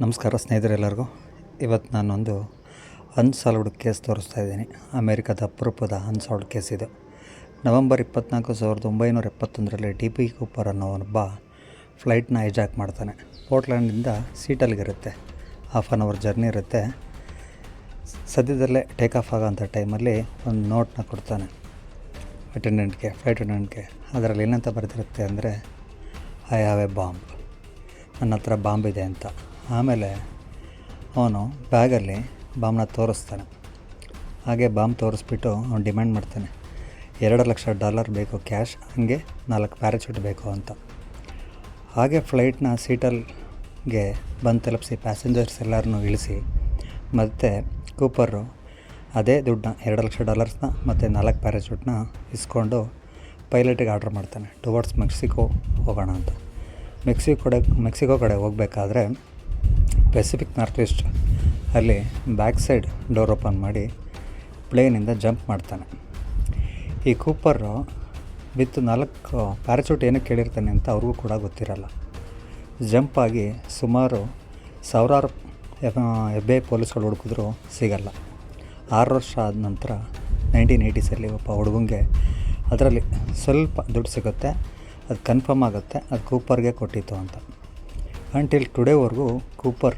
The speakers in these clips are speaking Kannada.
ನಮಸ್ಕಾರ ಸ್ನೇಹಿತರೆಲ್ಲರಿಗೂ. ಇವತ್ತು ನಾನೊಂದು ಅನ್ಸಾಲ್ವ್ಡ್ ಕೇಸ್ ತೋರಿಸ್ತಾ ಇದ್ದೀನಿ. ಅಮೇರಿಕಾದ ಅಪರೂಪದ ಅನ್ಸಾಲ್ವ್ಡ್ ಕೇಸ್ ಇದು. November 24, 1971ರಲ್ಲಿ DB. ಕೂಪರ್ ಅನ್ನೋನೊಬ್ಬ ಫ್ಲೈಟ್ನ ಹೈಜಾಕ್ ಮಾಡ್ತಾನೆ. ಪೋರ್ಟ್ಲ್ಯಾಂಡಿಂದ ಸೀಟಲ್ಗಿರುತ್ತೆ, ಹಾಫ್ ಆನ್ ಅವರ್ ಜರ್ನಿ ಇರುತ್ತೆ. ಸದ್ಯದಲ್ಲೇ ಟೇಕ್ ಆಫ್ ಆಗೋಂಥ ಟೈಮಲ್ಲಿ ಒಂದು ನೋಟ್ನ ಕೊಡ್ತಾನೆ ಫ್ಲೈಟ್ ಅಟೆಂಡೆಂಟ್ಗೆ. ಅದರಲ್ಲಿ ಏನಂತ ಬರೆದಿರುತ್ತೆ ಅಂದರೆ, ಐ ಹ್ಯಾವ್ ಎ ಬಾಂಬ್, ನನ್ನ ಹತ್ರ ಬಾಂಬ್ ಇದೆ ಅಂತ. ಆಮೇಲೆ ಅವನು ಬ್ಯಾಗಲ್ಲಿ ಬಾಂಬ್ನ ತೋರಿಸ್ತಾನೆ. ಹಾಗೆ ಬಾಂಬ್ ತೋರಿಸ್ಬಿಟ್ಟು ಅವನು ಡಿಮ್ಯಾಂಡ್ ಮಾಡ್ತಾನೆ, $2,00,000 ಬೇಕು ಕ್ಯಾಶ್, ಹಾಗೆ 4 ಪ್ಯಾರಾಚೂಟ್ ಬೇಕು ಅಂತ. ಹಾಗೆ ಫ್ಲೈಟ್ನ ಸೀಟಲ್ಗೆ ಬಂದು ತಲುಪಿಸಿ ಪ್ಯಾಸೆಂಜರ್ಸ್ ಎಲ್ಲರನ್ನೂ ಇಳಿಸಿ ಮತ್ತು ಕೂಪರು ಅದೇ ದುಡ್ಡನ್ನ $2,00,000 ಮತ್ತು 4 ಪ್ಯಾರಾಚೂಟ್ನ ಇಸ್ಕೊಂಡು ಪೈಲಟಿಗೆ ಆರ್ಡ್ರ್ ಮಾಡ್ತಾನೆ, ಟುವರ್ಡ್ಸ್ ಮೆಕ್ಸಿಕೋ ಹೋಗೋಣ ಅಂತ. ಮೆಕ್ಸಿಕೋ ಕಡೆ ಹೋಗಬೇಕಾದ್ರೆ ಪೆಸಿಫಿಕ್ ನಾರ್ತ್ ಈಸ್ಟ್ ಅಲ್ಲಿ ಬ್ಯಾಕ್ ಸೈಡ್ ಡೋರ್ ಓಪನ್ ಮಾಡಿ ಪ್ಲೇನಿಂದ ಜಂಪ್ ಮಾಡ್ತಾನೆ. ಈ ಕೂಪರು ವಿತ್ 4 ಪ್ಯಾರಾಚೂಟ್ ಏನಕ್ಕೆ ಕೇಳಿರ್ತಾನೆ ಅಂತ ಅವ್ರಿಗೂ ಕೂಡ ಗೊತ್ತಿರಲ್ಲ. ಜಂಪ್ ಆಗಿ ಸುಮಾರು 1000 FBI ಪೊಲೀಸ್ಗಳು ಹುಡುಕಿದ್ರೂ ಸಿಗಲ್ಲ. 6 ವರ್ಷ ಆದ ನಂತರ 1980ಸಲ್ಲಿ ಒಬ್ಬ ಹುಡುಗಂಗೆ ಅದರಲ್ಲಿ ಸ್ವಲ್ಪ ದುಡ್ಡು ಸಿಗುತ್ತೆ. ಅದು ಕನ್ಫರ್ಮ್ ಆಗುತ್ತೆ ಅದು ಕೂಪರ್ಗೆ ಕೊಟ್ಟಿತ್ತು ಅಂತ. ಅಂಟಿಲ್ ಟುಡೇವರೆಗೂ ಕೂಪರ್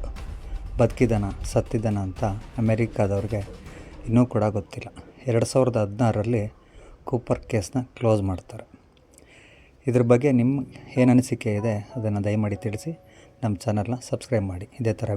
ಬದುಕಿದ್ದಾನ ಸತ್ತಿದ್ದಾನ ಅಂತ ಅಮೇರಿಕಾದವ್ರಿಗೆ ಇನ್ನೂ ಕೂಡ ಗೊತ್ತಿಲ್ಲ. 2016ರಲ್ಲಿ ಕೂಪರ್ ಕೇಸ್ನ ಕ್ಲೋಸ್ ಮಾಡ್ತಾರೆ. ಇದ್ರ ಬಗ್ಗೆ ನಿಮ್ಮ ಏನು ಅನಿಸಿಕೆ ಇದೆ ಅದನ್ನು ದಯಮಾಡಿ ತಿಳಿಸಿ. ನಮ್ಮ ಚಾನಲ್ನ ಸಬ್ಸ್ಕ್ರೈಬ್ ಮಾಡಿ. ಇದೇ ಥರ